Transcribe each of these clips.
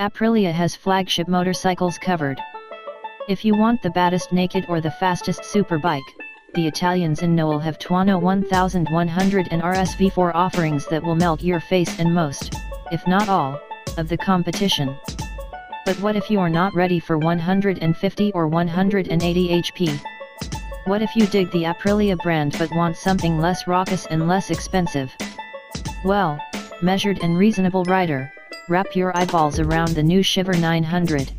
Aprilia has flagship motorcycles covered. If you want the baddest naked or the fastest superbike, the Italians in Noale have Tuono 1100 and RSV4 offerings that will melt your face and most, if not all, of the competition. But what if you're not ready for 150 or 180 HP? What if you dig the Aprilia brand but want something less raucous and less expensive? Well, measured and reasonable rider, wrap your eyeballs around the new Shiver 900.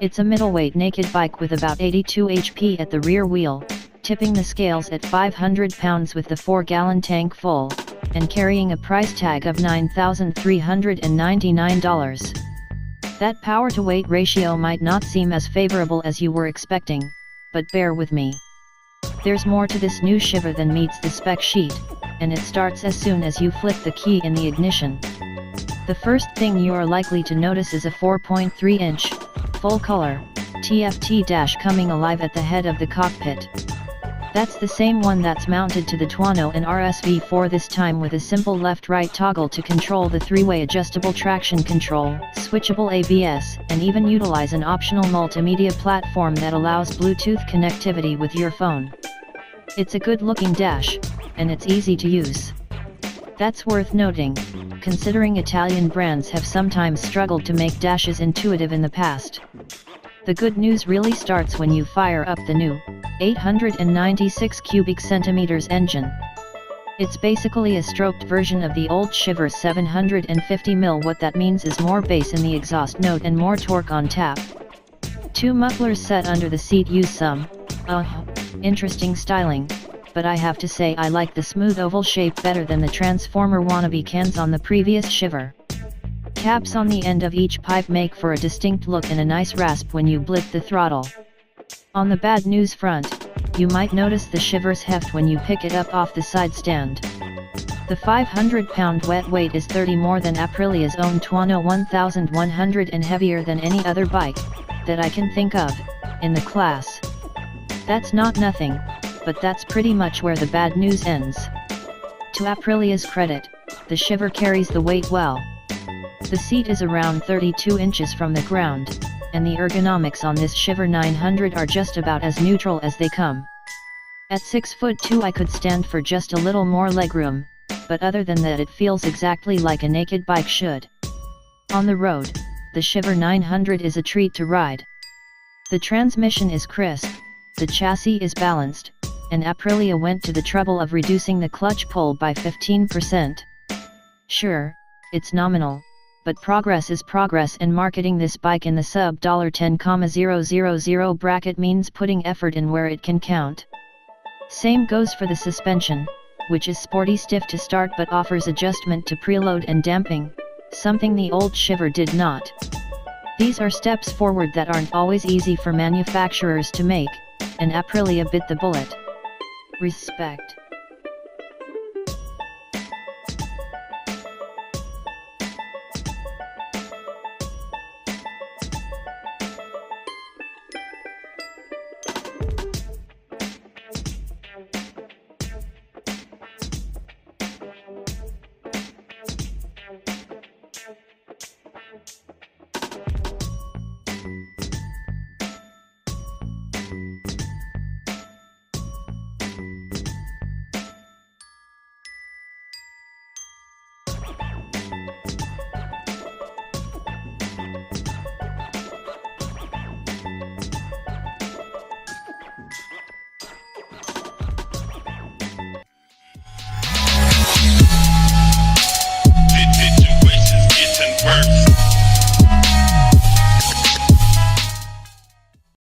It's a middleweight naked bike with about 82 HP at the rear wheel, tipping the scales at 500 pounds with the 4-gallon tank full, and carrying a price tag of $9,399. That power-to-weight ratio might not seem as favorable as you were expecting, but bear with me. There's more to this new Shiver than meets the spec sheet, and it starts as soon as you flip the key in the ignition. The first thing you are likely to notice is a 4.3-inch, full-color, TFT dash coming alive at the head of the cockpit. That's the same one that's mounted to the Tuono and RSV4, this time with a simple left-right toggle to control the 3-way adjustable traction control, switchable ABS, and even utilize an optional multimedia platform that allows Bluetooth connectivity with your phone. It's a good-looking dash, and it's easy to use. That's worth noting, considering Italian brands have sometimes struggled to make dashes intuitive in the past. The good news really starts when you fire up the new 896 cubic centimeters engine. It's basically a stroked version of the old Shiver 750 mil. What that means is more bass in the exhaust note and more torque on tap. Two mufflers set under the seat use some, interesting styling, but I have to say I like the smooth oval shape better than the Transformer wannabe cans on the previous Shiver. Caps on the end of each pipe make for a distinct look and a nice rasp when you blip the throttle. On the bad news front, you might notice the Shiver's heft when you pick it up off the side stand. The 500-pound wet weight is 30 more than Aprilia's own Tuono 1100 and heavier than any other bike that I can think of in the class. That's not nothing, but that's pretty much where the bad news ends. To Aprilia's credit, the Shiver carries the weight well. The seat is around 32 inches from the ground, and the ergonomics on this Shiver 900 are just about as neutral as they come. At 6'2" I could stand for just a little more legroom, but other than that it feels exactly like a naked bike should. On the road, the Shiver 900 is a treat to ride. The transmission is crisp, the chassis is balanced, and Aprilia went to the trouble of reducing the clutch pull by 15%. Sure, it's nominal, but progress is progress, and marketing this bike in the sub $10,000 bracket means putting effort in where it can count. Same goes for the suspension, which is sporty stiff to start but offers adjustment to preload and damping, something the old Shiver did not. These are steps forward that aren't always easy for manufacturers to make, and Aprilia bit the bullet. Respect.